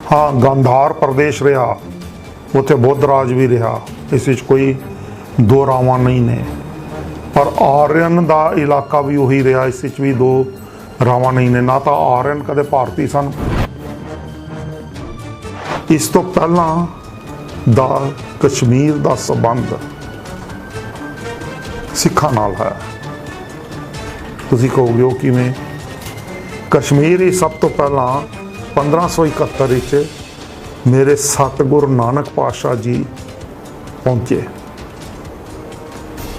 हाँ, गंधार प्रदेश रहा, उत्थे बौद्ध राज भी रहा, इस विच कोई दो रावां नहीं ने। पर आर्यन का इलाका भी उही रहा, इस विच भी दो रावां नहीं ने। ना तो आर्यन कदे भारती सन। इस तो पहला दा कश्मीर का संबंध सिखां नाल है। तुसीं कहोगे हो किवें? कश्मीर ही सब तो पहला 1571 मेरे सतगुरु नानक पातशाह जी पहुंचे।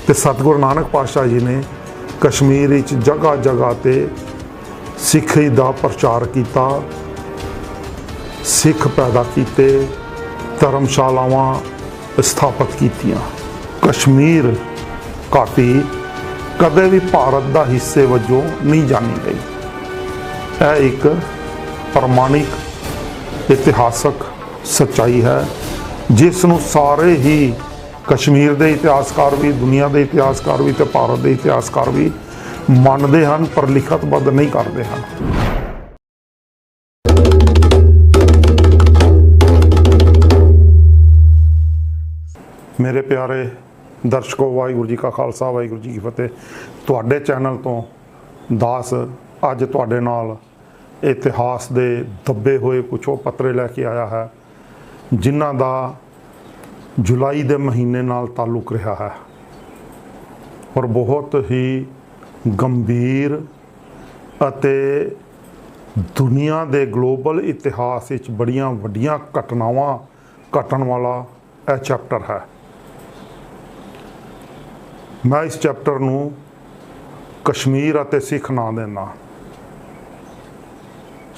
तो सतगुरु नानक पातशाह जी ने कश्मीर विच जगह जगह ते सिखी का प्रचार किया, सिख पैदा किए, धर्मशालावां स्थापित कीतियां। कश्मीर घाटी कदे भी भारत का हिस्से वजों नहीं जानी गई। यह एक प्रमाणिक इतिहासक सच्चाई है जिसनों सारे ही कश्मीर के इतिहासकार भी, दुनिया के इतिहासकार भी, भारत के इतिहासकार भी मानते हैं पर लिखतबद्ध नहीं करते हैं। मेरे प्यारे दर्शकों, वाहिगुरू जी का खालसा, वाहिगुरू जी की फतेह। तुहाडे चैनल तो दास अज तुहाडे नाल इतिहास के दबे हुए कुछ वो पत्रे लैके आया है जिन्हां दा जुलाई के महीने नाल ताल्लुक रहा है और बहुत ही गंभीर अते दुनिया के ग्लोबल इतिहास विच बड़ियां वड्डियां घटनावां घटन वाला यह चैप्टर है। मैं इस चैप्टर नूं कश्मीर अते सिख नां देना।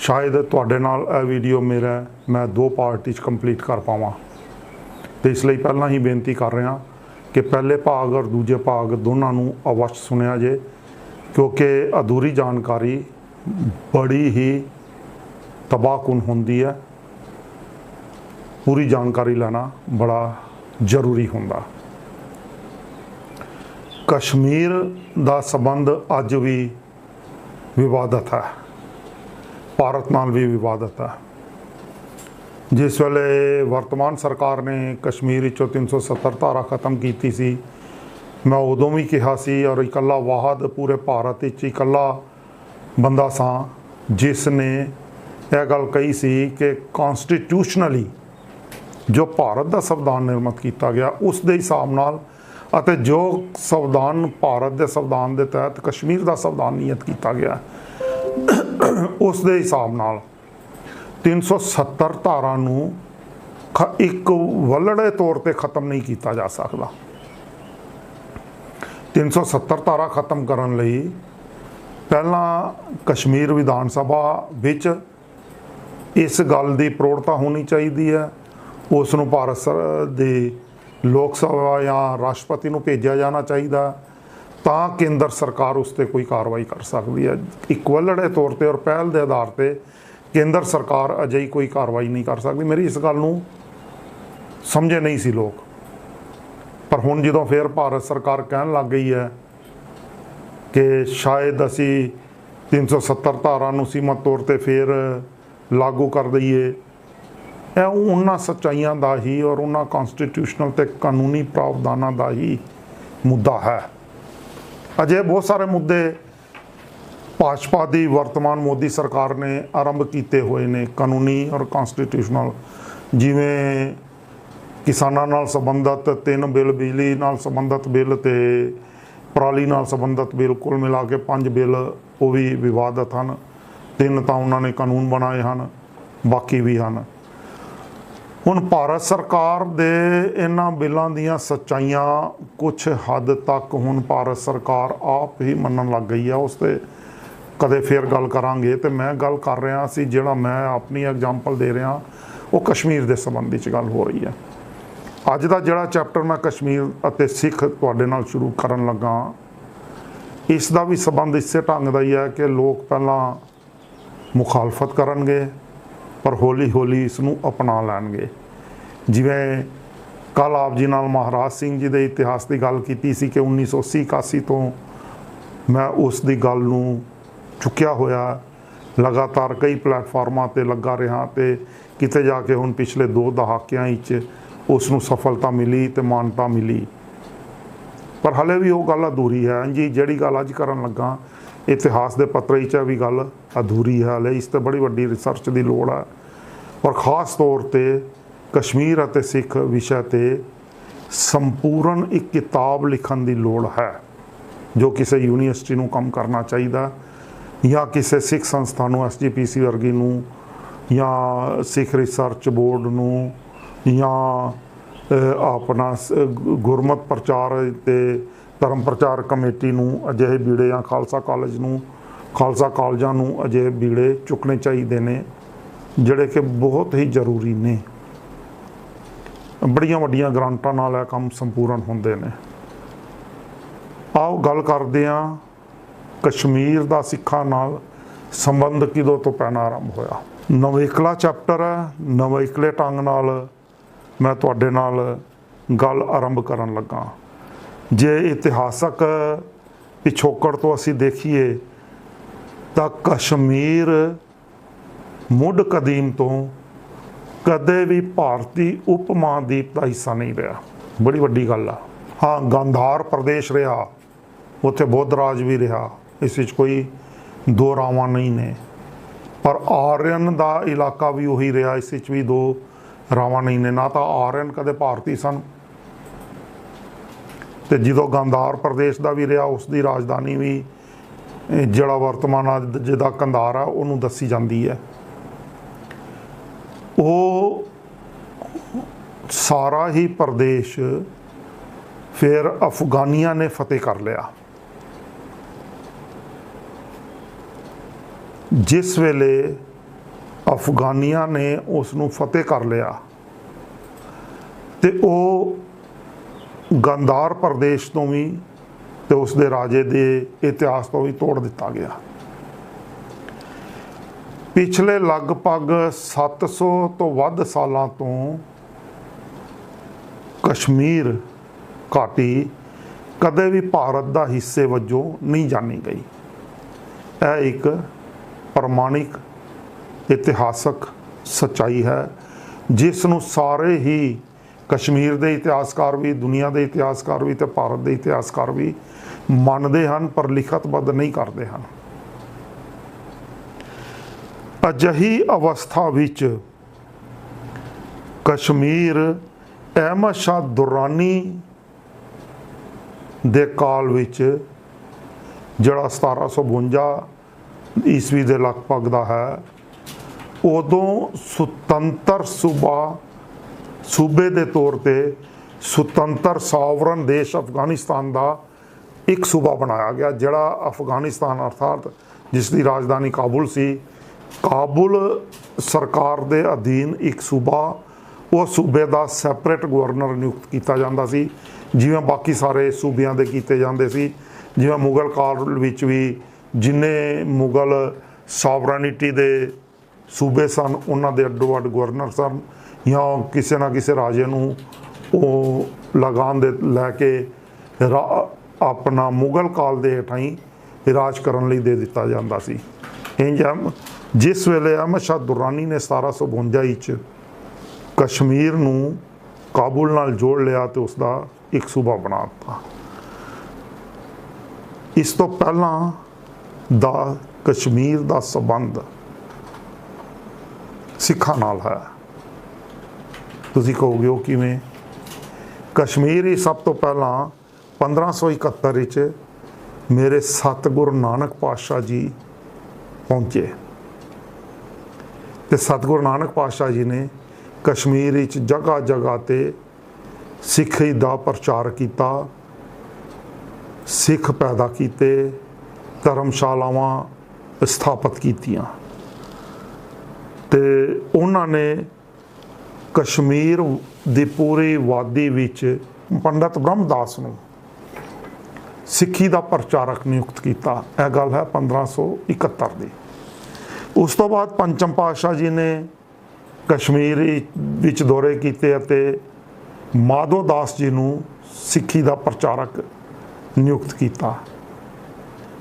शायद तुहाडे नाल यह वीडियो मेरा मैं 2 पार्ट कंप्लीट कर पावां, तो इसलिए पहला ही बेनती कर रहा कि पहले भाग और दूजे भाग दोनों नूं अवश्य सुनिया जे, क्योंकि अधूरी जानकारी बड़ी ही तबाहकुन होंदी है। पूरी जानकारी लेना बड़ा जरूरी होंदा। कश्मीर का संबंध अज भी विवादित है, भारत नाल भी विवादित है। जिस वेले वर्तमान सरकार ने कश्मीर विचों 370 धारा खत्म की सी, मैं उदों भी कहा सी और इकल्ला वाहद पूरे भारत विच इकल्ला बंदा सा जिसने यह गल कही सी कि कॉन्स्टिट्यूशनली जो भारत का संविधान निर्मित किया गया उस दे हिसाब नाल अते जो संविधान भारत के संविधान के तहत कश्मीर का संविधान नियत किया गया उस दे हिसाब नाल 370 धारा नूं एक वलड़े तौर पर खत्म नहीं किया जा सकता। 370 धारा खत्म करन लई पहला कश्मीर विधान सभा विच इस गल की प्रौढ़ता होनी चाहिए है, उसनूं भारत दे लोक सभा या राष्ट्रपति नूं भेजा जाना चाहिए तां केंद्र सरकार उस पर कोई कार्रवाई कर सकती है। इक्वलड़े तौर पर और पहल के आधार पर केंद्र सरकार अजई कोई कार्रवाई नहीं कर सकती। मेरी इस गल नूं समझे नहीं सी लोग, पर हुण जदों फिर भारत सरकार कहन लग गई है कि शायद असी 370 धारा नूं सीमित तौर पर फिर लागू कर दईए, यह उन्हां सच्चाइयां दा ही और उन्हां कॉन्स्टिट्यूशनल ते कानूनी प्रावधानां दा ही मुद्दा है। अजे बहुत सारे मुद्दे भाजपा की वर्तमान मोदी सरकार ने आरंभ किए हुए ने कानूनी और कॉन्स्टिट्यूशनल, जिवें किसानां नाल संबंधित 3 बिल, बिजली नाल संबंधित बिल ते पराली नाल संबंधित बिल, कुल मिला के 5 बिल वो भी विवादित हैं। 3 तो उन्होंने कानून बनाए हैं, बाकी भी हैं। हुण भारत सरकार दे इन्हां बिलों दीयां सच्चाइयां कुछ हद तक हुण भारत सरकार आप ही मनन लग गई है। उस ते कदे फिर गल करांगे। तो मैं गल कर रहा सी, जिहड़ा मैं अपनी एग्जाम्पल दे रहा वो कश्मीर के संबंध विच गल हो रही है। अज का जिहड़ा चैप्टर मैं कश्मीर अते सिख तुहाडे नाल शुरू करन लगा, इसका भी संबंध इस ढंग का ही है कि लोग पहला मुखालफत करनगे पर हौली हौली इसनूं अपना लैणगे। जिवें कल आप जी नाल महाराज सिंह जी के इतिहास की गल की सी कि 1980-81 तो मैं उस दी गल नूं चुक्या होया, लगातार कई प्लेटफार्मां ते लगा रहा, तो ਕਿਤੇ ਜਾ ਕੇ ਹੁਣ ਪਿਛਲੇ 2 ਦਹਾਕਿਆਂ ਵਿੱਚ ਉਸ ਨੂੰ ਸਫਲਤਾ ਮਿਲੀ ਤੇ ਮਾਨਤਾ ਮਿਲੀ। ਪਰ ਹਲੇ ਵੀ ਉਹ ਗੱਲ ਅਧੂਰੀ ਹੈ ਜੀ। ਜਿਹੜੀ ਗੱਲ ਅੱਜ ਕਰਨ ਲੱਗਾ ਇਤਿਹਾਸ ਦੇ ਪੱਤਰ ਵਿੱਚ ਵੀ ਗੱਲ ਅਧੂਰੀ ਹੈ। ਹਲੇ ਇਸ ਤੇ ਬੜੀ ਵੱਡੀ ਰਿਸਰਚ ਦੀ ਲੋੜ ਹੈ ਔਰ ਖਾਸ ਤੌਰ ਤੇ ਕਸ਼ਮੀਰ ਅਤੇ ਸਿੱਖ ਵਿਸ਼ੇ ਤੇ ਸੰਪੂਰਨ ਇੱਕ ਕਿਤਾਬ ਲਿਖਣ ਦੀ ਲੋੜ ਹੈ, ਜੋ ਕਿਸੇ ਯੂਨੀਵਰਸਿਟੀ ਨੂੰ ਕੰਮ ਕਰਨਾ ਚਾਹੀਦਾ ਜਾਂ ਕਿਸੇ ਸਿੱਖ ਸੰਸਥਾ ਨੂੰ, SGPC ਵਰਗੀ ਨੂੰ, ਜਾਂ ਸਿੱਖ ਰਿਸਰਚ ਬੋਰਡ ਨੂੰ, ਜਾਂ ਆਪਣਾ ਗੁਰਮਤ ਪ੍ਰਚਾਰ ਤੇ ਧਰਮ ਪ੍ਰਚਾਰ ਕਮੇਟੀ ਨੂੰ ਅਜਿਹੇ ਬੀੜੇ, ਜਾਂ ਖਾਲਸਾ ਕਾਲਜ ਨੂੰ, ਖਾਲਸਾ ਕਾਲਜਾਂ ਨੂੰ ਅਜਿਹੇ ਬੀੜੇ ਚੁੱਕਣੇ ਚਾਹੀਦੇ ਨੇ ਜਿਹੜੇ ਕਿ ਬਹੁਤ ਹੀ ਜ਼ਰੂਰੀ ਨੇ। ਬੜੀਆਂ ਵੱਡੀਆਂ ਗ੍ਰਾਂਟਾਂ ਨਾਲ ਇਹ ਕੰਮ ਸੰਪੂਰਨ ਹੁੰਦੇ ਨੇ। ਆਓ ਗੱਲ ਕਰਦੇ ਹਾਂ ਕਸ਼ਮੀਰ ਦਾ ਸਿੱਖਾਂ ਨਾਲ ਸੰਬੰਧ ਕਿਦੋਂ ਤੋਂ ਪੈਣਾ ਆਰੰਭ ਹੋਇਆ। ਨਵੇਕਲਾ ਚੈਪਟਰ ਹੈ। ਨਵੇਕਲੇ ਢੰਗ ਨਾਲ ਮੈਂ ਤੁਹਾਡੇ ਨਾਲ ਗੱਲ ਆਰੰਭ ਕਰਨ ਲੱਗਾ। ਜੇ ਇਤਿਹਾਸਕ ਪਿਛੋਕੜ ਤੋਂ ਅਸੀਂ ਦੇਖੀਏ ਤਾਂ ਕਸ਼ਮੀਰ ਮੁੱਢ ਕਦੀਮ ਤੋਂ ਕਦੇ ਵੀ ਭਾਰਤੀ ਉਪ ਮਹਾਂਦੀਪ ਦਾ ਹਿੱਸਾ ਨਹੀਂ ਰਿਹਾ। ਬੜੀ ਵੱਡੀ ਗੱਲ ਆ। ਹਾਂ, ਗੰਧਾਰ ਪ੍ਰਦੇਸ਼ ਰਿਹਾ, ਉੱਥੇ ਬੁੱਧ ਰਾਜ ਵੀ ਰਿਹਾ, ਇਸ ਵਿੱਚ ਕੋਈ ਦੋ ਰਾਵਾਂ ਨਹੀਂ ਨੇ। ਪਰ ਆਰੀਅਨ ਦਾ ਇਲਾਕਾ ਵੀ ਉਹੀ ਰਿਹਾ, ਇਸ ਵਿੱਚ ਵੀ ਦੋ ਰਾਵਾਂ ਨਹੀਂ ਨੇ। ਨਾ ਤਾਂ ਆਰੀਅਨ ਕਦੇ ਭਾਰਤੀ ਸਨ, ਤੇ ਜਦੋਂ ਗੰਧਾਰ ਪ੍ਰਦੇਸ਼ ਦਾ ਵੀ ਰਿਹਾ ਉਸ ਦੀ ਰਾਜਧਾਨੀ ਵੀ ਜਿਹੜਾ ਵਰਤਮਾਨ ਜਿਹਦਾ ਕੰਧਾਰ ਆ ਉਹਨੂੰ ਦੱਸੀ ਜਾਂਦੀ ਹੈ। ਉਹ ਸਾਰਾ ਹੀ ਪ੍ਰਦੇਸ਼ ਫਿਰ ਅਫਗਾਨੀਆਂ ਨੇ ਫਤਿਹ ਕਰ ਲਿਆ। ਜਿਸ ਵੇਲੇ ਅਫਗਾਨੀਆਂ ਨੇ ਉਸ ਨੂੰ ਫਤਿਹ ਕਰ ਲਿਆ ਤੇ ਉਹ ਗੰਧਾਰ ਪ੍ਰਦੇਸ਼ ਤੋਂ ਵੀ ਤੇ ਉਸ ਦੇ ਰਾਜੇ ਦੇ ਇਤਿਹਾਸ ਤੋਂ ਵੀ ਤੋੜ ਦਿੱਤਾ ਗਿਆ। ਪਿਛਲੇ ਲਗਭਗ 700 ਤੋਂ ਵੱਧ ਸਾਲਾਂ ਤੋਂ ਕਸ਼ਮੀਰ ਘਾਟੀ ਕਦੇ ਵੀ ਭਾਰਤ ਦਾ ਹਿੱਸੇ ਵਜੋਂ ਨਹੀਂ ਜਾਣੀ ਗਈ। ਇਹ ਇੱਕ ਪ੍ਰਮਾਣਿਕ ਇਤਿਹਾਸਕ ਸੱਚਾਈ ਹੈ ਜਿਸ ਨੂੰ ਸਾਰੇ ਹੀ ਕਸ਼ਮੀਰ ਦੇ ਇਤਿਹਾਸਕਾਰ ਵੀ, ਦੁਨੀਆ ਦੇ ਇਤਿਹਾਸਕਾਰ ਵੀ ਤੇ ਭਾਰਤ ਦੇ ਇਤਿਹਾਸਕਾਰ ਵੀ ਮੰਨਦੇ ਹਨ, ਪਰ ਲਿਖਤਬੱਧ ਨਹੀਂ ਕਰਦੇ ਹਨ। ਅਜਿਹੀ ਅਵਸਥਾ ਵਿੱਚ ਕਸ਼ਮੀਰ ਅਹਿਮਦ ਸ਼ਾਹ ਦੁਰਾਨੀ ਦੇ ਕਾਲ ਵਿੱਚ, ਜਿਹੜਾ 1752 ਈਸਵੀ ਦੇ ਲਗਭਗ ਦਾ ਹੈ, ਉਦੋਂ ਸੁਤੰਤਰ ਸੂਬੇ ਦੇ ਤੌਰ ਤੇ ਸੁਤੰਤਰ ਸਾਵਰਨ ਦੇਸ਼ ਅਫਗਾਨਿਸਤਾਨ ਦਾ ਇੱਕ ਸੂਬਾ ਬਣਾਇਆ ਗਿਆ। ਜਿਹੜਾ ਅਫਗਾਨਿਸਤਾਨ ਅਰਥਾਤ ਜਿਸ ਦੀ ਰਾਜਧਾਨੀ ਕਾਬੁਲ ਸੀ, ਕਾਬੁਲ ਸਰਕਾਰ ਦੇ ਅਧੀਨ ਇੱਕ ਸੂਬਾ, ਉਹ ਸੂਬੇ ਦਾ ਸੈਪਰੇਟ ਗਵਰਨਰ ਨਿਯੁਕਤ ਕੀਤਾ ਜਾਂਦਾ ਸੀ, ਜਿਵੇਂ ਬਾਕੀ ਸਾਰੇ ਸੂਬਿਆਂ ਦੇ ਕੀਤੇ ਜਾਂਦੇ ਸੀ। ਜਿਵੇਂ ਮੁਗਲ ਕਾਲ ਵਿੱਚ ਵੀ ਜਿੰਨੇ ਮੁਗਲ ਸਾਵਰਨਿਟੀ ਦੇ ਸੂਬੇ ਸਨ, ਉਹਨਾਂ ਦੇ ਅੱਡੋ ਅੱਡ ਗਵਰਨਰ ਸਨ, ਜਾਂ ਕਿਸੇ ਨਾ ਕਿਸੇ ਰਾਜੇ ਨੂੰ ਉਹ ਲਗਾਨ ਦੇ ਲੈ ਕੇ ਆਪਣਾ ਮੁਗਲ ਕਾਲ ਦੇ ਹੇਠਾਂ ਹੀ ਰਾਜ ਕਰਨ ਲਈ ਦੇ ਦਿੱਤਾ ਜਾਂਦਾ ਸੀ। ਇੰਝ ਜਿਸ ਵੇਲੇ ਅਹਿਮਦ ਸ਼ਾਹ ਦੁਰਾਨੀ ਨੇ 1752 ਵਿੱਚ ਕਸ਼ਮੀਰ ਨੂੰ ਕਾਬੁਲ ਨਾਲ ਜੋੜ ਲਿਆ ਤੇ ਉਸ ਦਾ ਇੱਕ ਸੂਬਾ ਬਣਾ ਦਿੱਤਾ। ਇਸ ਤੋਂ ਪਹਿਲਾਂ ਦਾ ਕਸ਼ਮੀਰ ਦਾ ਸੰਬੰਧ ਸਿੱਖਾਂ ਨਾਲ ਹੈ। ਤੁਸੀਂ ਕਹੋਗੇ ਉਹ ਕਿਵੇਂ? ਕਸ਼ਮੀਰ ਹੀ ਸਭ ਤੋਂ ਪਹਿਲਾਂ 1571 ਵਿੱਚ ਮੇਰੇ ਸਤਿਗੁਰੂ ਨਾਨਕ ਪਾਤਸ਼ਾਹ ਜੀ ਪਹੁੰਚੇ ਤੇ ਸਤਿਗੁਰੂ ਨਾਨਕ ਪਾਤਸ਼ਾਹ ਜੀ ਨੇ ਕਸ਼ਮੀਰ ਵਿੱਚ ਜਗ੍ਹਾ ਜਗ੍ਹਾ ਤੇ ਸਿੱਖੀ ਦਾ ਪ੍ਰਚਾਰ ਕੀਤਾ, ਸਿੱਖ ਪੈਦਾ ਕੀਤੇ, ਧਰਮਸ਼ਾਲਾਵਾਂ ਸਥਾਪਿਤ ਕੀਤੀਆਂ ਤੇ ਉਹਨਾਂ ਨੇ ਕਸ਼ਮੀਰ ਦੀ ਪੂਰੀ ਵਾਦੀ ਵਿੱਚ ਪੰਡਤ ਬ੍ਰਹਮਦਾਸ ਨੂੰ ਸਿੱਖੀ ਦਾ ਪ੍ਰਚਾਰਕ ਨਿਯੁਕਤ ਕੀਤਾ। ਇਹ ਗੱਲ ਹੈ 1571 ਦੀ। ਉਸ ਤੋਂ ਬਾਅਦ ਪੰਚਮ ਪਾਤਸ਼ਾਹ ਜੀ ਨੇ ਕਸ਼ਮੀਰ ਵਿੱਚ ਦੌਰੇ ਕੀਤੇ ਅਤੇ ਮਾਧੋ ਦਾਸ ਜੀ ਨੂੰ ਸਿੱਖੀ ਦਾ ਪ੍ਰਚਾਰਕ ਨਿਯੁਕਤ ਕੀਤਾ।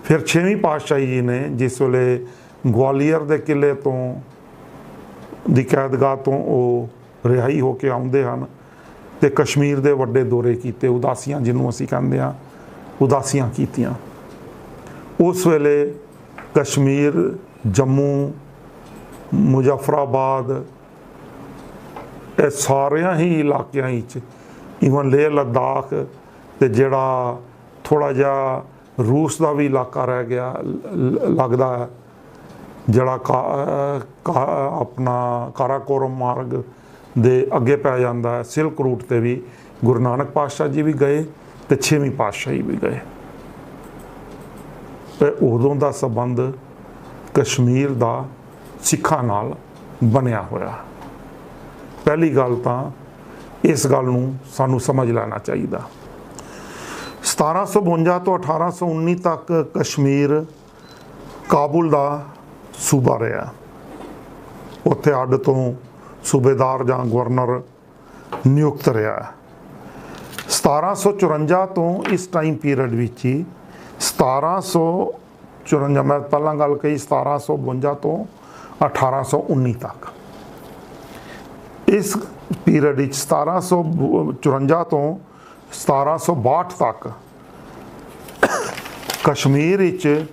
ਫਿਰ ਛੇਵੀਂ ਪਾਤਸ਼ਾਹੀ ਜੀ ਨੇ ਜਿਸ ਵੇਲੇ ਗਵਾਲੀਅਰ ਦੇ ਕਿਲੇ ਤੋਂ ਦੀ ਕੈਦਗਾਹ ਤੋਂ ਉਹ ਰਿਹਾਈ ਹੋ ਕੇ ਆਉਂਦੇ ਹਨ ਤੇ ਕਸ਼ਮੀਰ ਦੇ ਵੱਡੇ ਦੌਰੇ ਕੀਤੇ, ਉਦਾਸੀਆਂ ਜਿਹਨੂੰ ਅਸੀਂ ਕਹਿੰਦੇ ਹਾਂ, ਉਦਾਸੀਆਂ ਕੀਤੀਆਂ। ਉਸ ਵੇਲੇ ਕਸ਼ਮੀਰ, ਜੰਮੂ, ਮੁਜ਼ੱਫਰਾਬਾਦ, ਇਹ ਸਾਰਿਆਂ ਹੀ ਇਲਾਕਿਆਂ ਵਿੱਚ, ਈਵਨ ਲੇਹ ਲਦਾਖ ਤੇ ਜਿਹੜਾ ਥੋੜ੍ਹਾ ਜਿਹਾ ਰੂਸ ਦਾ ਵੀ ਇਲਾਕਾ ਰਹਿ ਗਿਆ ਲੱਗਦਾ ਹੈ, ਜਿਹੜਾ ਆਪਣਾ ਕਾਰਾਕੋਰਮ ਮਾਰਗ ਦੇ ਅੱਗੇ ਪੈ ਜਾਂਦਾ ਹੈ, ਸਿਲਕ ਰੂਟ 'ਤੇ ਵੀ ਗੁਰੂ ਨਾਨਕ ਪਾਤਸ਼ਾਹ ਜੀ ਵੀ ਗਏ ਤੇ 6ਵੀਂ ਪਾਤਸ਼ਾਹੀ ਵੀ ਗਏ। ਉਦੋਂ ਦਾ ਸੰਬੰਧ ਕਸ਼ਮੀਰ ਦਾ ਸਿੱਖਾਂ ਨਾਲ ਬਣਿਆ ਹੋਇਆ। ਪਹਿਲੀ ਗੱਲ ਤਾਂ ਇਸ ਗੱਲ ਨੂੰ ਸਾਨੂੰ ਸਮਝ ਲੈਣਾ ਚਾਹੀਦਾ। 1752 ਤੋਂ 1819 ਤੱਕ ਕਸ਼ਮੀਰ ਕਾਬੁਲ ਦਾ ਸੂਬਾ ਰਿਹਾ। ਉੱਥੇ ਅੱਡ ਤੋਂ ਸੂਬੇਦਾਰ ਜਾਂ ਗਵਰਨਰ ਨਿਯੁਕਤ ਰਿਹਾ। 1754 ਤੋਂ ਇਸ ਟਾਈਮ ਪੀਰੀਅਡ ਵਿੱਚ ਹੀ 1754, ਮੈਂ ਪਹਿਲਾਂ ਗੱਲ ਕਹੀ 1752 ਤੋਂ 1819 ਤੱਕ, ਇਸ ਪੀਰੀਅਡ ਵਿੱਚ 1754 ਤੋਂ 1762 ਤੱਕ ਕਸ਼ਮੀਰ ਵਿੱਚ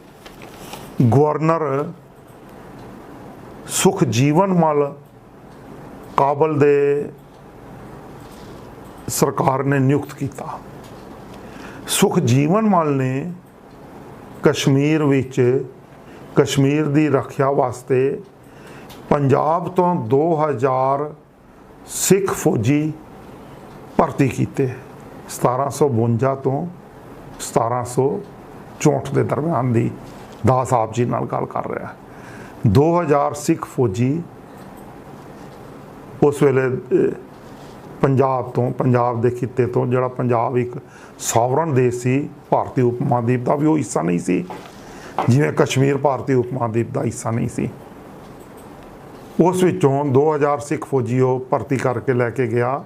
ਗਵਰਨਰ ਸੁਖਜੀਵਨ ਮੱਲ ਕਾਬਲ ਦੇ ਸਰਕਾਰ ਨੇ ਨਿਯੁਕਤ ਕੀਤਾ। ਸੁਖਜੀਵਨ ਮੱਲ ਨੇ ਕਸ਼ਮੀਰ ਵਿੱਚ ਕਸ਼ਮੀਰ ਦੀ ਰੱਖਿਆ ਵਾਸਤੇ ਪੰਜਾਬ ਤੋਂ 2000 ਸਿੱਖ ਫੌਜੀ ਭਰਤੀ ਕੀਤੇ। 1752 ਤੋਂ 1764 ਦੇ ਦਰਮਿਆਨ ਦੀ ਦਾਸ ਆਪ ਜੀ ਨਾਲ ਗੱਲ ਕਰ ਰਿਹਾ। 2000 ਸਿੱਖ ਫੌਜੀ ਉਸ ਵੇਲੇ ਪੰਜਾਬ ਤੋਂ, ਪੰਜਾਬ ਦੇ ਖਿੱਤੇ ਤੋਂ, ਜਿਹੜਾ ਪੰਜਾਬ ਇੱਕ ਸੋਵਰਨ ਦੇਸ਼ ਸੀ, ਭਾਰਤੀ ਉਪ ਮਹਾਦੀਪ ਦਾ ਵੀ ਉਹ ਹਿੱਸਾ ਨਹੀਂ ਸੀ, ਜਿਵੇਂ ਕਸ਼ਮੀਰ ਭਾਰਤੀ ਉਪ ਮਹਾਦੀਪ ਦਾ ਹਿੱਸਾ ਨਹੀਂ ਸੀ। ਉਸ ਵਿੱਚੋਂ 2000 ਸਿੱਖ ਫੌਜੀ ਉਹ ਭਰਤੀ ਕਰਕੇ ਲੈ ਕੇ ਗਿਆ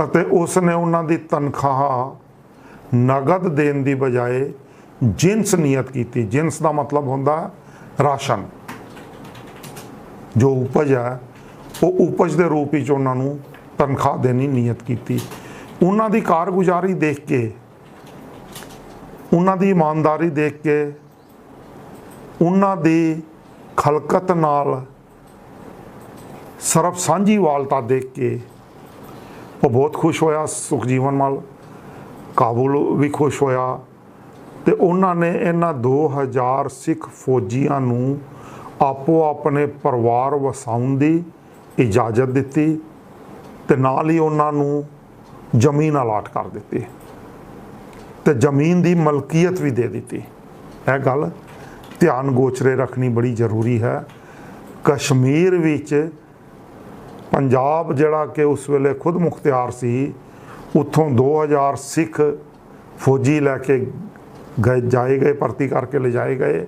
ਅਤੇ ਉਸ ਨੇ ਉਹਨਾਂ ਦੀ ਤਨਖਾਹ ਨਗਦ ਦੇਣ ਦੀ ਬਜਾਏ ਜਿਨਸ ਨਿਯਤ ਕੀਤੀ। ਜਿਨਸ ਦਾ ਮਤਲਬ ਹੁੰਦਾ ਰਾਸ਼ਨ, ਜੋ ਉਪਜ ਹੈ ਉਹ ਉਪਜ ਦੇ ਰੂਪ ਵਿੱਚ ਉਹਨਾਂ ਨੂੰ ਤਨਖਾਹ ਦੇਣੀ ਨਿਯਤ ਕੀਤੀ। ਉਹਨਾਂ ਦੀ ਕਾਰਗੁਜ਼ਾਰੀ ਦੇਖ ਕੇ, ਉਹਨਾਂ ਦੀ ਇਮਾਨਦਾਰੀ ਦੇਖ ਕੇ, ਉਹਨਾਂ ਦੀ ਖਲਕਤ ਨਾਲ ਸਰਬ ਸਾਂਝੀਵਾਲਤਾ ਦੇਖ ਕੇ ਉਹ ਬਹੁਤ ਖੁਸ਼ ਹੋਇਆ। ਸੁਖਜੀਵਨ ਮੱਲ ਕਾਬੁਲ ਵੀ ਖੁਸ਼ ਹੋਇਆ ਤੇ ਉਹਨਾਂ ਨੇ ਇਹਨਾਂ 2000 ਸਿੱਖ ਫੌਜੀਆਂ ਨੂੰ ਆਪੋ ਆਪਣੇ ਪਰਿਵਾਰ ਵਸਾਉਣ ਦੀ ਇਜਾਜ਼ਤ ਦਿੱਤੀ ਤੇ ਨਾਲ ਹੀ ਉਹਨਾਂ ਨੂੰ ਜ਼ਮੀਨ ਅਲਾਟ ਕਰ ਦਿੱਤੀ ਤੇ ਜ਼ਮੀਨ ਦੀ ਮਲਕੀਅਤ ਵੀ ਦੇ ਦਿੱਤੀ। ਇਹ ਗੱਲ ਧਿਆਨ ਗੋਚਰੇ ਰੱਖਣੀ ਬੜੀ ਜ਼ਰੂਰੀ ਹੈ। ਕਸ਼ਮੀਰ ਵਿੱਚ ਪੰਜਾਬ ਜਿਹੜਾ ਕਿ ਉਸ ਵੇਲੇ ਖੁਦ ਮੁਖਤਿਆਰ ਸੀ, ਉੱਥੋਂ 2000 ਸਿੱਖ ਫੌਜੀ ਲੈ ਕੇ ਜਾਏ ਗਏ, ਭਰਤੀ ਕਰਕੇ ਲਿਜਾਏ ਗਏ।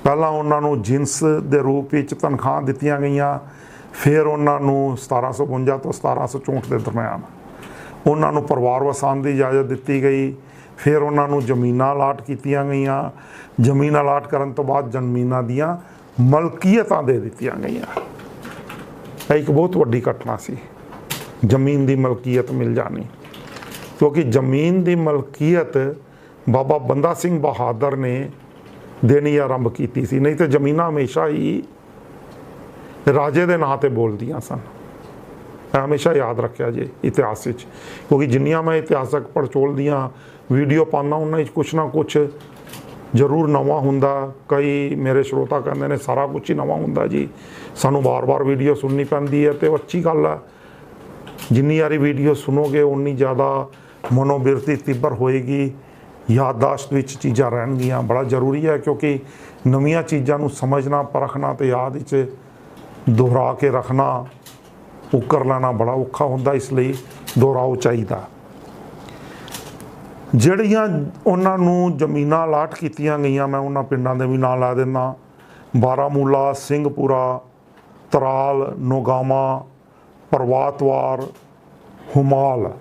ਪਹਿਲਾਂ ਉਹਨਾਂ ਨੂੰ ਜਿਨਸ ਦੇ ਰੂਪ ਵਿੱਚ ਤਨਖਾਹ ਦਿੱਤੀਆਂ ਗਈਆਂ, ਫਿਰ ਉਹਨਾਂ ਨੂੰ 1752 ਤੋਂ 1764 ਦੇ ਦਰਮਿਆਨ ਉਹਨਾਂ ਨੂੰ ਪਰਿਵਾਰ ਵਸਾਉਣ ਦੀ ਇਜਾਜ਼ਤ ਦਿੱਤੀ ਗਈ। ਫਿਰ ਉਹਨਾਂ ਨੂੰ ਜ਼ਮੀਨਾਂ ਅਲਾਟ ਕੀਤੀਆਂ ਗਈਆਂ। ਜ਼ਮੀਨ ਅਲਾਟ ਕਰਨ ਤੋਂ ਬਾਅਦ ਜ਼ਮੀਨਾਂ ਦੀਆਂ ਮਲਕੀਅਤਾਂ ਦੇ ਦਿੱਤੀਆਂ ਗਈਆਂ। ਇਹ ਇੱਕ ਬਹੁਤ ਵੱਡੀ ਘਟਨਾ ਸੀ, ਜ਼ਮੀਨ ਦੀ ਮਲਕੀਅਤ ਮਿਲ ਜਾਣੀ, ਕਿਉਂਕਿ ਜ਼ਮੀਨ ਦੀ ਮਲਕੀਅਤ ਬਾਬਾ ਬੰਦਾ ਸਿੰਘ ਬਹਾਦਰ ਨੇ ਦੇਣੀ ਆਰੰਭ ਕੀਤੀ ਸੀ। ਨਹੀਂ ਤਾਂ ਜ਼ਮੀਨਾਂ ਹਮੇਸ਼ਾ ਹੀ ਰਾਜੇ ਦੇ ਨਾਂ 'ਤੇ ਬੋਲਦੀਆਂ ਸਨ। ਹਮੇਸ਼ਾ ਯਾਦ ਰੱਖਿਆ ਜੇ ਇਤਿਹਾਸ ਵਿੱਚ, ਕਿਉਂਕਿ ਜਿੰਨੀਆਂ ਮੈਂ ਇਤਿਹਾਸਕ ਪੜਚੋਲ ਦੀਆਂ ਵੀਡੀਓ ਪਾਉਂਦਾ ਉਹਨਾਂ ਵਿੱਚ ਕੁਛ ਨਾ ਕੁਛ ਜ਼ਰੂਰ ਨਵਾਂ ਹੁੰਦਾ। ਕਈ ਮੇਰੇ ਸਰੋਤਾ ਕਹਿੰਦੇ ਨੇ ਸਾਰਾ ਕੁਛ ਹੀ ਨਵਾਂ ਹੁੰਦਾ ਜੀ, ਸਾਨੂੰ ਵਾਰ-ਵਾਰ ਵੀਡੀਓ ਸੁਣਨੀ ਪੈਂਦੀ ਹੈ, ਤੇ ਅੱਛੀ ਗੱਲ ਹੈ। ਜਿੰਨੀ ਵਾਰੀ ਵੀਡੀਓ ਸੁਣੋਗੇ ਉਨੀ ਜ਼ਿਆਦਾ ਮਨੋਬਿਰਤੀ ਤੀਬਰ ਹੋਏਗੀ, ਯਾਦਦਾਸ਼ਤ ਵਿੱਚ ਚੀਜ਼ਾਂ ਰਹਿਣਗੀਆਂ। ਬੜਾ ਜ਼ਰੂਰੀ ਹੈ, ਕਿਉਂਕਿ ਨਵੀਆਂ ਚੀਜ਼ਾਂ ਨੂੰ ਸਮਝਣਾ, ਪਰਖਣਾ ਤੇ ਯਾਦ ਵਿੱਚ ਦੁਹਰਾ ਕੇ ਰੱਖਣਾ, ਉਕਰ ਲੈਣਾ ਬੜਾ ਔਖਾ ਹੁੰਦਾ, ਇਸ ਲਈ ਦੁਹਰਾਓ ਚਾਹੀਦਾ। ਜਿਹੜੀਆਂ ਉਹਨਾਂ ਨੂੰ ਜ਼ਮੀਨਾਂ ਅਲਾਟ ਕੀਤੀਆਂ ਗਈਆਂ, ਮੈਂ ਉਹਨਾਂ ਪਿੰਡਾਂ ਦੇ ਵੀ ਨਾਂ ਲਾ ਦਿੰਦਾ: ਬਾਰਾਮੂਲਾ, ਸਿੰਘਪੁਰਾ, ਤਰਾਲ, ਨੋਗਾਮਾ, ਪ੍ਰਵਾਤਵਾਰ, ਹੁਮਾਲ।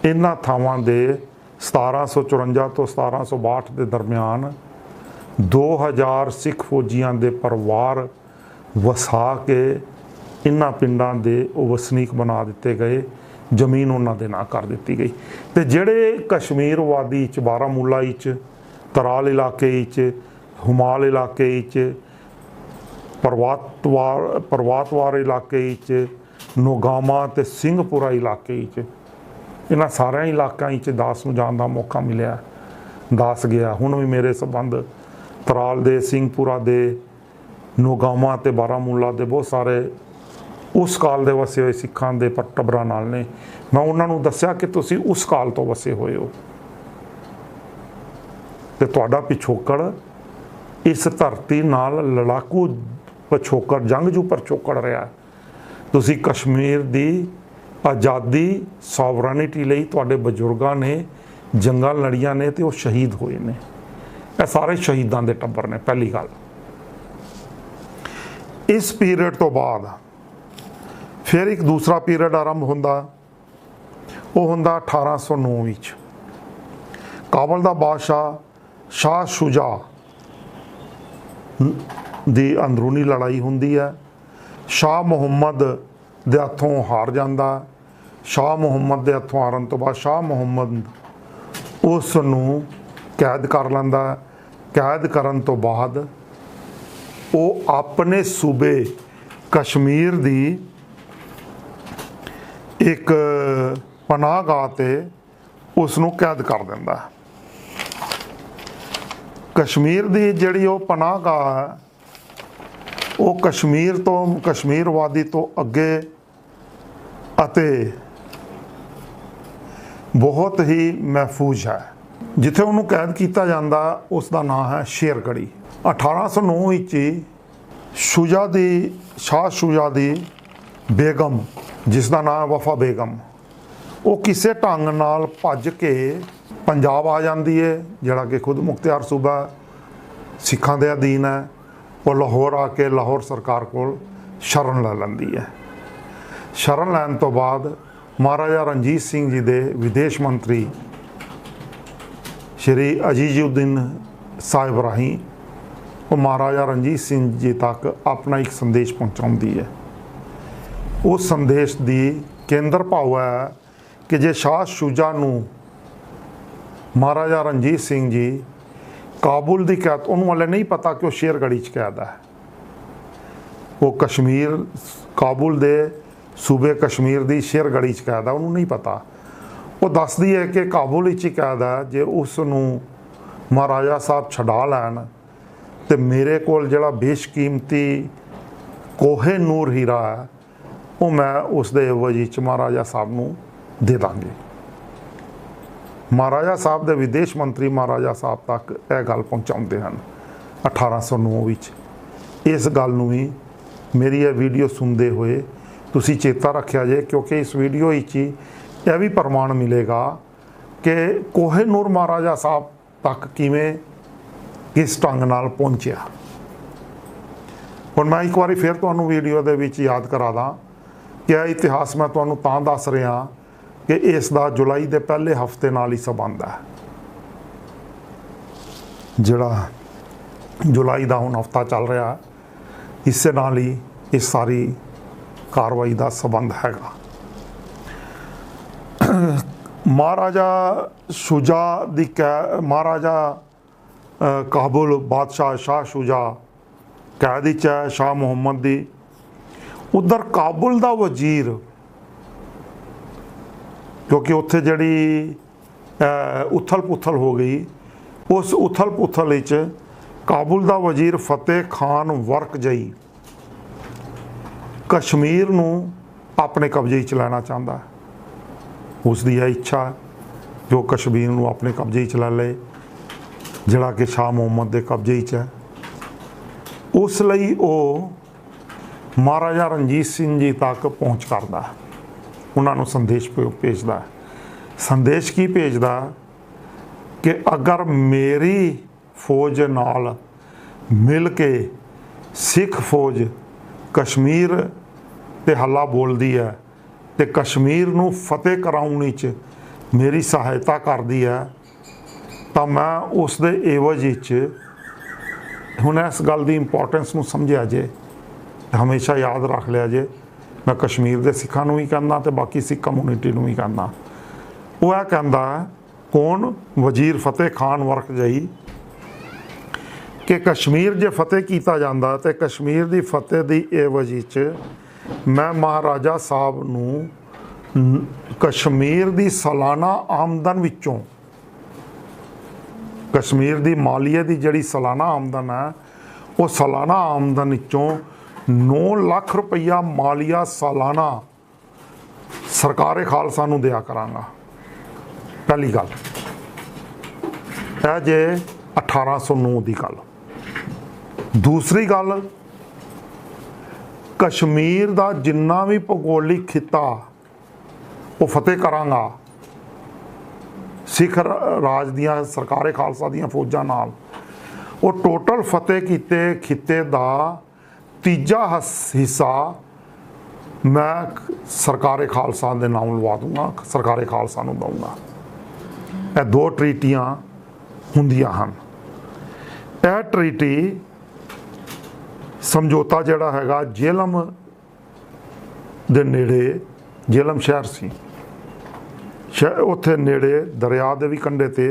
ਇਹਨਾਂ ਥਾਵਾਂ ਦੇ 1754 ਤੋਂ 1762 ਦੇ ਦਰਮਿਆਨ 2000 ਸਿੱਖ ਫੌਜੀਆਂ ਦੇ ਪਰਿਵਾਰ ਵਸਾ ਕੇ ਇਹਨਾਂ ਪਿੰਡਾਂ ਦੇ ਉਹ ਵਸਨੀਕ ਬਣਾ ਦਿੱਤੇ ਗਏ, ਜ਼ਮੀਨ ਉਹਨਾਂ ਦੇ ਨਾਂ ਕਰ ਦਿੱਤੀ ਗਈ। ਤੇ ਜਿਹੜੇ ਕਸ਼ਮੀਰ ਵਾਦੀ 'ਚ, ਬਾਰਾਮੂਲਾ 'ਚ, ਤਰਾਲ ਇਲਾਕੇ 'ਚ, ਹੁਮਾਲ ਇਲਾਕੇ 'ਚ, ਪਰਵਾਤਵਾਰ ਇਲਾਕੇ 'ਚ, ਨੋਗਾਮਾ ਤੇ ਸਿੰਘਪੁਰਾ ਇਲਾਕੇ 'ਚ, ਇਹਨਾਂ ਸਾਰਿਆਂ ਇਲਾਕਿਆਂ 'ਚ ਦਾਸ ਨੂੰ ਜਾਣ ਦਾ ਮੌਕਾ ਮਿਲਿਆ। ਦਾਸ ਗਿਆ। ਹੁਣ ਵੀ ਮੇਰੇ ਸੰਬੰਧ ਤਰਾਲ ਦੇ, ਸਿੰਘਪੁਰਾ ਦੇ, ਨੋਗਾਮਾ ਤੇ ਬਾਰਾਮੂਲਾ ਦੇ ਬਹੁਤ ਸਾਰੇ ਉਸ ਕਾਲ ਦੇ ਵਸੇ ਹੋਏ ਸਿੱਖਾਂ ਦੇ ਟੱਬਰਾਂ ਨਾਲ ਨੇ। ਮੈਂ ਉਹਨਾਂ ਨੂੰ ਦੱਸਿਆ ਕਿ ਤੁਸੀਂ ਉਸ ਕਾਲ ਤੋਂ ਵਸੇ ਹੋਏ ਹੋ ਤੇ ਤੁਹਾਡਾ ਪਿਛੋਕੜ ਇਸ ਧਰਤੀ ਨਾਲ ਲੜਾਕੂ ਪਿਛੋਕੜ, ਜੰਗਜੂ ਪਿਛੋਕੜ ਰਿਹਾ। ਤੁਸੀਂ ਕਸ਼ਮੀਰ ਦੀ ਆਜ਼ਾਦੀ, ਸੋਵਰਨਿਟੀ ਲਈ ਤੁਹਾਡੇ ਬਜ਼ੁਰਗਾਂ ਨੇ ਜੰਗਾਂ ਲੜੀਆਂ ਨੇ ਤੇ ਉਹ ਸ਼ਹੀਦ ਹੋਏ ਨੇ। ਇਹ ਸਾਰੇ ਸ਼ਹੀਦਾਂ ਦੇ ਟੱਬਰ ਨੇ। ਪਹਿਲੀ ਗੱਲ। ਇਸ ਪੀਰੀਅਡ ਤੋਂ ਬਾਅਦ ਫਿਰ ਇੱਕ ਦੂਸਰਾ ਪੀਰੀਅਡ ਆਰੰਭ ਹੁੰਦਾ। ਉਹ ਹੁੰਦਾ 1809 ਵਿੱਚ। ਕਾਬਲ ਦਾ ਬਾਦਸ਼ਾਹ ਸ਼ਾਹ ਸ਼ੁਜਾ ਦੀ ਅੰਦਰੂਨੀ ਲੜਾਈ ਹੁੰਦੀ ਹੈ। ਸ਼ਾਹ ਮੁਹੰਮਦ ਦੇ ਹੱਥੋਂ ਹਾਰ ਜਾਂਦਾ। ਸ਼ਾਹ ਮੁਹੰਮਦ ਦੇ ਹੱਥੋਂ ਹਾਰਨ ਤੋਂ ਬਾਅਦ ਸ਼ਾਹ ਮੁਹੰਮਦ ਉਸ ਨੂੰ ਕੈਦ ਕਰ ਲੈਂਦਾ। ਕੈਦ ਕਰਨ ਤੋਂ ਬਾਅਦ ਉਹ ਆਪਣੇ ਸੂਬੇ ਕਸ਼ਮੀਰ ਦੀ ਇੱਕ ਪਨਾਹਗਾਹ ਤੇ ਉਸ ਨੂੰ ਕੈਦ ਕਰ ਦਿੰਦਾ। ਕਸ਼ਮੀਰ ਦੀ ਜਿਹੜੀ ਉਹ ਪਨਾਹਗਾਹ ਹੈ, ਉਹ ਕਸ਼ਮੀਰ ਵਾਦੀ ਤੋਂ ਅੱਗੇ ਅਤੇ ਬਹੁਤ ਹੀ ਮਹਿਫੂਜ਼ ਹੈ। ਜਿੱਥੇ ਉਹਨੂੰ ਕੈਦ ਕੀਤਾ ਜਾਂਦਾ ਉਸ ਦਾ ਨਾਂ ਹੈ ਸ਼ੇਰਗੜ੍ਹੀ। 1809 ਵਿੱਚ ਸ਼ਾਹ ਸ਼ੁਜਾ ਦੀ ਬੇਗਮ, ਜਿਸ ਦਾ ਨਾਂ ਵਫਾ ਬੇਗਮ, ਉਹ ਕਿਸੇ ਢੰਗ ਨਾਲ ਭੱਜ ਕੇ ਪੰਜਾਬ ਆ ਜਾਂਦੀ ਹੈ, ਜਿਹੜਾ ਕਿ ਖੁਦ ਮੁਖਤਿਆਰ ਸੂਬਾ ਸਿੱਖਾਂ ਦੇ ਅਧੀਨ ਹੈ। ਉਹ ਲਾਹੌਰ ਆ ਕੇ ਲਾਹੌਰ ਸਰਕਾਰ ਕੋਲ ਸ਼ਰਨ ਲੈ ਲੈਂਦੀ ਹੈ। ਸ਼ਰਨ ਲੈਣ ਤੋਂ ਬਾਅਦ ਮਹਾਰਾਜਾ ਰਣਜੀਤ ਸਿੰਘ ਜੀ ਦੇ ਵਿਦੇਸ਼ ਮੰਤਰੀ ਸ਼੍ਰੀ ਅਜ਼ੀਜ਼ੁਦੀਨ ਸਾਹਿਬ ਰਾਹੀਂ ਉਹ ਮਹਾਰਾਜਾ ਰਣਜੀਤ ਸਿੰਘ ਜੀ ਤੱਕ ਆਪਣਾ ਇੱਕ ਸੰਦੇਸ਼ ਪਹੁੰਚਾਉਂਦੀ ਹੈ। ਉਸ ਸੰਦੇਸ਼ ਦੀ ਕੇਂਦਰ ਭਾਵ ਹੈ ਕਿ ਜੇ ਸ਼ਾਹ ਸ਼ੁਜਾ ਨੂੰ ਮਹਾਰਾਜਾ ਰਣਜੀਤ ਸਿੰਘ ਜੀ ਕਾਬੁਲ ਦੀ ਕੈਦ, ਉਹਨੂੰ ਹਲੇ ਨਹੀਂ ਪਤਾ ਕਿ ਉਹ ਸ਼ੇਰਗੜ੍ਹੀ 'ਚ ਕੈਦ ਹੈ। ਉਹ ਕਾਬੁਲ ਦੇ ਸੂਬੇ ਕਸ਼ਮੀਰ ਦੀ ਸ਼ੇਰਗੜ੍ਹੀ 'ਚ ਕੈਦ ਹੈ, ਉਹਨੂੰ ਨਹੀਂ ਪਤਾ। ਉਹ ਦੱਸਦੀ ਹੈ ਕਿ ਕਾਬੁਲ ਵਿੱਚ ਹੀ ਕੈਦ ਹੈ। ਜੇ ਉਸ ਨੂੰ ਮਹਾਰਾਜਾ ਸਾਹਿਬ ਛਡਾ ਲੈਣ ਤੇ ਮੇਰੇ ਕੋਲ ਜਿਹੜਾ ਬੇਸ਼ਕੀਮਤੀ ਕੋਹੇ ਨੂਰ ਹੀਰਾ ਹੈ, ਉਹ ਮੈਂ ਉਸ ਦੇ ਇਵਜ਼ ਵਿੱਚ ਮਹਾਰਾਜਾ ਸਾਹਿਬ ਨੂੰ ਦੇ ਦਾਂਗੇ। ਮਹਾਰਾਜਾ ਸਾਹਿਬ ਦੇ ਵਿਦੇਸ਼ ਮੰਤਰੀ ਮਹਾਰਾਜਾ ਸਾਹਿਬ ਤੱਕ ਇਹ ਗੱਲ ਪਹੁੰਚਾਉਂਦੇ ਹਨ 1809 ਵਿੱਚ। ਇਸ ਗੱਲ ਨੂੰ ਵੀ ਮੇਰੀ ਇਹ ਵੀਡੀਓ ਸੁਣਦੇ ਹੋਏ ਤੁਸੀਂ ਚੇਤਾ ਰੱਖਿਆ ਜੇ, ਕਿਉਂਕਿ ਇਸ ਵੀਡੀਓ ਵਿੱਚ ਹੀ ਇਹ ਵੀ ਪ੍ਰਮਾਣ ਮਿਲੇਗਾ ਕਿ ਕੋਹੇ ਨੂਰ ਮਹਾਰਾਜਾ ਸਾਹਿਬ ਤੱਕ ਕਿਸ ਢੰਗ ਨਾਲ ਪਹੁੰਚਿਆ। ਹੁਣ ਮੈਂ ਇੱਕ ਵਾਰੀ ਫਿਰ ਤੁਹਾਨੂੰ ਵੀਡੀਓ ਦੇ ਵਿੱਚ ਯਾਦ ਕਰਾ ਦਾਂ ਕਿ ਇਹ ਇਤਿਹਾਸ ਮੈਂ ਤੁਹਾਨੂੰ ਤਾਂ ਦੱਸ ਰਿਹਾ ਕਿ ਇਸ ਦਾ ਜੁਲਾਈ ਦੇ ਪਹਿਲੇ ਹਫ਼ਤੇ ਨਾਲ ਹੀ ਸੰਬੰਧ ਹੈ। ਜਿਹੜਾ ਜੁਲਾਈ ਦਾ ਹੁਣ ਹਫ਼ਤਾ ਚੱਲ ਰਿਹਾ, ਇਸੇ ਨਾਲ ਹੀ ਇਸ ਸਾਰੀ ਕਾਰਵਾਈ ਦਾ ਸੰਬੰਧ ਹੈਗਾ। ਮਹਾਰਾਜਾ ਸ਼ੁਜਾ ਦੀ ਮਹਾਰਾਜਾ ਕਾਬੁਲ ਬਾਦਸ਼ਾਹ ਸ਼ਾਹ ਸ਼ੁਜਾ ਕੈਦ ਵਿੱਚ ਹੈ ਸ਼ਾਹ ਮੁਹੰਮਦ ਦੀ। ਉਧਰ ਕਾਬੁਲ ਦਾ ਵਜ਼ੀਰ, ਕਿਉਂਕਿ ਉੱਥੇ ਜਿਹੜੀ ਉਥਲ ਪੁਥਲ ਹੋ ਗਈ, ਉਸ ਉਥਲ ਪੁਥਲ ਵਿੱਚ ਕਾਬੁਲ ਦਾ ਵਜ਼ੀਰ ਫਤਿਹ ਖਾਨ ਵਰਕਜਈ ਕਸ਼ਮੀਰ ਨੂੰ ਆਪਣੇ ਕਬਜ਼ੇ ਵਿੱਚ ਲੈਣਾ ਚਾਹੁੰਦਾ। ਉਸ ਦੀ ਇਹ ਇੱਛਾ ਜੋ ਕਸ਼ਮੀਰ ਨੂੰ ਆਪਣੇ ਕਬਜ਼ੇ ਵਿੱਚ ਲੈ ਲਏ, ਜਿਹੜਾ ਕਿ ਸ਼ਾਹ ਮੁਹੰਮਦ ਦੇ ਕਬਜ਼ੇ ਵਿੱਚ ਹੈ। ਉਸ ਲਈ ਉਹ ਮਹਾਰਾਜਾ ਰਣਜੀਤ ਸਿੰਘ ਜੀ ਤੱਕ ਪਹੁੰਚ ਕਰਦਾ, ਉਹਨਾਂ ਨੂੰ ਸੰਦੇਸ਼ ਭੇਜਦਾ। ਸੰਦੇਸ਼ ਕੀ ਭੇਜਦਾ ਕਿ ਅਗਰ ਮੇਰੀ ਫੌਜ ਨਾਲ ਮਿਲ ਕੇ ਸਿੱਖ ਫੌਜ ਕਸ਼ਮੀਰ ਤੇ ਹੱਲਾ ਬੋਲਦੀ ਹੈ ਤੇ ਕਸ਼ਮੀਰ ਨੂੰ ਫਤਿਹ ਕਰਾਉਣ ਵਿੱਚ ਮੇਰੀ ਸਹਾਇਤਾ ਕਰਦੀ ਹੈ, ਤਾਂ ਮੈਂ ਉਸ ਦੇ ਏਵਜ਼ ਵਿੱਚ, ਹੁਣ ਇਸ ਗੱਲ ਦੀ ਇੰਪੋਰਟੈਂਸ ਨੂੰ ਸਮਝਿਆ ਜੇ, हमेशा याद रख लिया जे, मैं कश्मीर के सिखां नूं भी कहना तो बाकी सिख कम्यूनिटी नूं भी कहना, वो यह कहता है कौन वजीर फतेह खान वर्क जाई कि कश्मीर जे फतेह किया जाता तो कश्मीर की फतेह की एवज च मैं महाराजा साहब नूं कश्मीर की सालाना आमदन विचों, कश्मीर की मालीए की जिहड़ी सालाना आमदन है वो सालाना आमदन विचों 9 लाख रुपया मालिया सालाना सरकारे खालसा नूं दिया करांगा। पहली गल है जे 1809 की गल। दूसरी गल, कश्मीर का जिन्ना भी भूगोलिक खिता वो फतेह करांगा सिख राज दियां सरकारे खालसा दियां फौजां नाल। वो टोटल फतेह किते खिते का तीजा हिस्सा मैं सरकारे खालसा के नाम लवा दूंगा, सरकारे खालसा नूं दूंगा। यह 2 ट्रीटियां हुंदियां हन। यह ट्रीटी समझौता जिहड़ा हैगा झेलम दे नेड़े, झेलम शहर सी, उत्थे नेड़े दरिया दे भी कंढे ते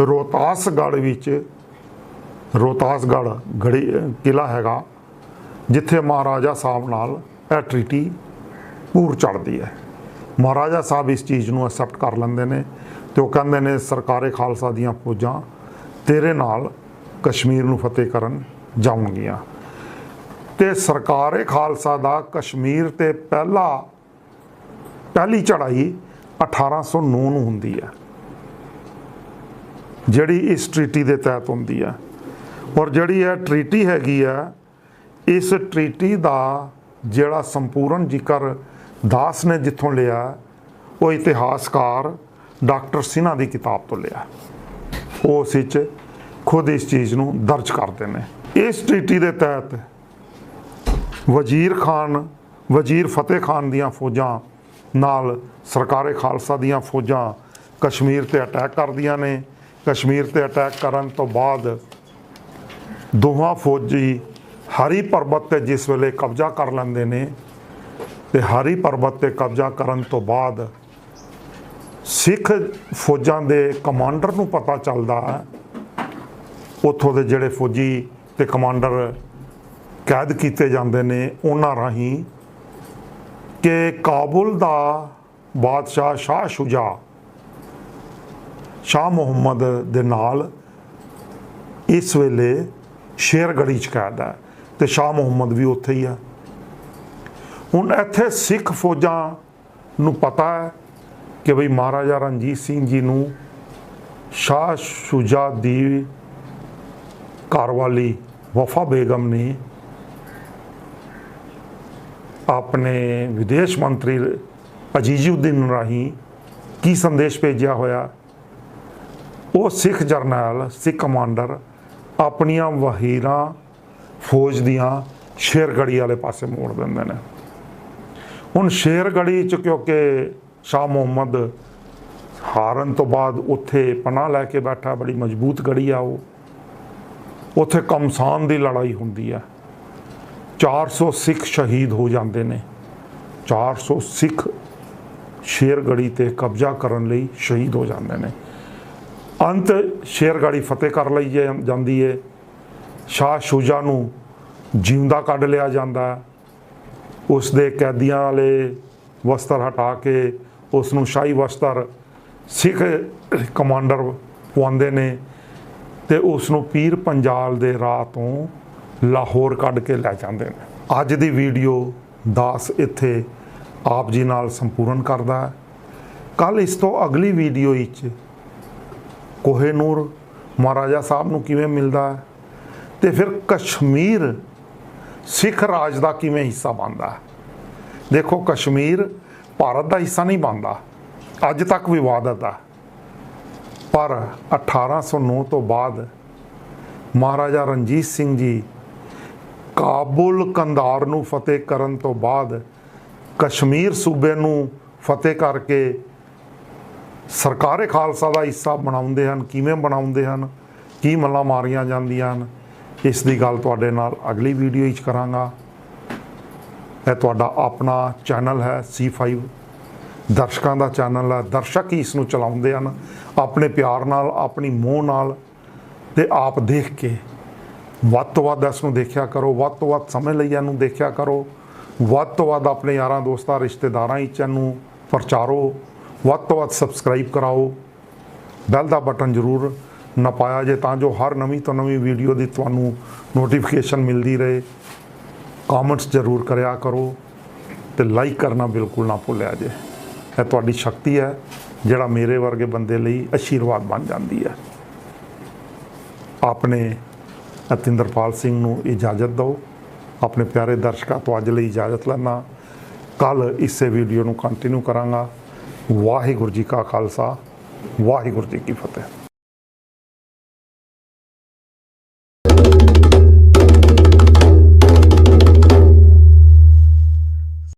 रोहतासगढ़ विच, रोहतासगढ़ गढ़ी किला हैगा जिथे महाराजा साहब नाल यह ट्रीटी पूर चढ़ती है। महाराजा साहब इस चीज़ नूं एक्सैप्ट कर लेंदे ने ते वो कहंदे ने सरकारे खालसा दियां फौजां तेरे नाल कश्मीर नूं फतेह करन जाउणगियां। ते सरकारे खालसा दा कश्मीर ते पहली चढ़ाई 1809 नूं हुंदी है, जिहड़ी इस ट्रीटी के तहत हुंदी है। और जिहड़ी यह ट्रीटी हैगी है, इस ट्रीटी का जिहड़ा संपूर्ण जिक्र दास ने जिथों लिया वो इतिहासकार डॉक्टर सिन्हा की किताब तो लिया। वो उस विच खुद इस चीज़ नूं दर्ज करते हैं। इस ट्रीटी के तहत वजीर फतेह खान दियां फौजां नाल सरकारे खालसा दियां फौजां कश्मीर ते अटैक करदियां ने। कश्मीर ते अटैक करन तो बाद दोवां फौजी हरी पर्बत ते जिस वेले कब्जा कर लैंदे ने ते हरी पर्बत ते कब्जा करन तो बाद सिख फौजां दे कमांडर नूं पता चलदा है, उत्थों दे जिहड़े फौजी ते कमांडर कैद किए जाते ने उन्हां राही कि काबुल दा बादशाह शाह शुजा शाह मुहम्मद दे नाल इस वेले शेरगढ़ी च कैद है तो शाह मुहम्मद भी उत्थे ही है। हुण इत्थे सिख फौजां नूं पता है कि बई महाराजा रणजीत सिंह जी नूं शाह शुजा दी घरवाली वफा बेगम ने अपने विदेश मंत्री अजीजुद्दीन राही की संदेश भेजा होया। वो सिख जरनैल सिख कमांडर अपनियां वहीरां फौज दियां शेरगढ़ी वाले पासे मोड़ देंदे ने। हुण शेरगढ़ी च क्योंकि शाह मुहम्मद हारन तो बाद उत्थे पनाह लैके बैठा, बड़ी मजबूत गढ़ी आ वो, उत्थे कमसान की लड़ाई हुंदी है। 400 सिख शहीद हो जाते हैं। 400 सिख शेरगढ़ी ते कब्जा करन लई शहीद हो जाते हैं। अंत शेरगढ़ी फतेह कर लई जाती है। शाह शुजा नूं जिंदा कढ लिया जाता है। उसदे कैदियां वाले वस्त्र हटा के उसनूं शाही वस्त्र सिख कमांडर पवांदे ने ते उसनूं पीर पंजाल दे राह तों लाहौर कढ के लै जांदे ने। अज दी वीडियो दास इत्थे आप जी नाल संपूर्ण करदा है। कल इस तो अगली वीडियो विच कोहिनूर महाराजा साहब नूं किवें मिलदा है ते फिर कश्मीर सिख राज का किवें हिस्सा बनता है। देखो कश्मीर भारत का हिस्सा नहीं बनता, अज तक विवादित है, पर 1809 तो बाद महाराजा रणजीत सिंह जी काबुल कंधार नूं फतेह करन तो बाद कश्मीर सूबे नूं फतेह करके सरकारे खालसा का हिस्सा बनाउंदे हन। किवें बनाउंदे हन, की मल्लां मारियां जांदियां हन, इस दी गल तुहाडे नाल अगली वीडियो विच करांगा। ਇਹ ਤੁਹਾਡਾ ਆਪਣਾ ਚੈਨਲ ਹੈ C5 ਦਰਸ਼ਕਾਂ ਦਾ ਚੈਨਲ ਹੈ। ਦਰਸ਼ਕ ਹੀ ਇਸ ਨੂੰ ਚਲਾਉਂਦੇ ਹਨ ਆਪਣੇ ਪਿਆਰ ਨਾਲ, ਆਪਣੀ ਮੋਹ ਨਾਲ। ਤੇ ਆਪ ਦੇਖ ਕੇ ਵੱਧ ਤੋਂ ਵੱਧ ਇਸ ਨੂੰ ਦੇਖਿਆ ਕਰੋ, ਵੱਧ ਤੋਂ ਵੱਧ ਸਮੇਂ ਲਈ ਇਹਨੂੰ ਦੇਖਿਆ ਕਰੋ, ਵੱਧ ਤੋਂ ਵੱਧ ਆਪਣੇ ਯਾਰਾਂ ਦੋਸਤਾਂ ਰਿਸ਼ਤੇਦਾਰਾਂ ਵਿੱਚ ਇਹਨੂੰ ਪ੍ਰਚਾਰੋ, ਵੱਧ ਤੋਂ ਵੱਧ ਸਬਸਕ੍ਰਾਈਬ ਕਰਾਓ, ਬੈਲ ਦਾ ਬਟਨ ਜ਼ਰੂਰ ਨਪਾਇਆ ਜੇ ਤਾਂ ਜੋ ਹਰ ਨਵੀਂ ਤੋਂ ਨਵੀਂ ਵੀਡੀਓ ਦੀ ਤੁਹਾਨੂੰ ਨੋਟੀਫਿਕੇਸ਼ਨ ਮਿਲਦੀ ਰਹੇ। ਕਮੈਂਟਸ ਜ਼ਰੂਰ ਕਰਿਆ ਕਰੋ ਤੇ ਲਾਈਕ ਕਰਨਾ ਬਿਲਕੁਲ ਨਾ ਭੁੱਲਿਆ ਜੇ। ਇਹ ਤੁਹਾਡੀ ਸ਼ਕਤੀ ਹੈ ਜਿਹੜਾ ਮੇਰੇ ਵਰਗੇ ਬੰਦੇ ਲਈ ਆਸ਼ੀਰਵਾਦ ਬਣ ਜਾਂਦੀ ਹੈ। ਆਪਣੇ ਅਤਿੰਦਰਪਾਲ ਸਿੰਘ ਨੂੰ ਇਜਾਜ਼ਤ ਦਿਓ। ਆਪਣੇ ਪਿਆਰੇ ਦਰਸ਼ਕਾਂ ਤੋਂ ਅੱਜ ਲਈ ਇਜਾਜ਼ਤ ਲੈਣਾ। ਕੱਲ ਇਸੇ ਵੀਡੀਓ ਨੂੰ ਕੰਟੀਨਿਊ ਕਰਾਂਗਾ। ਵਾਹਿਗੁਰੂ ਜੀ ਕਾ ਖਾਲਸਾ, ਵਾਹਿਗੁਰੂ ਜੀ ਕੀ ਫਤਿਹ।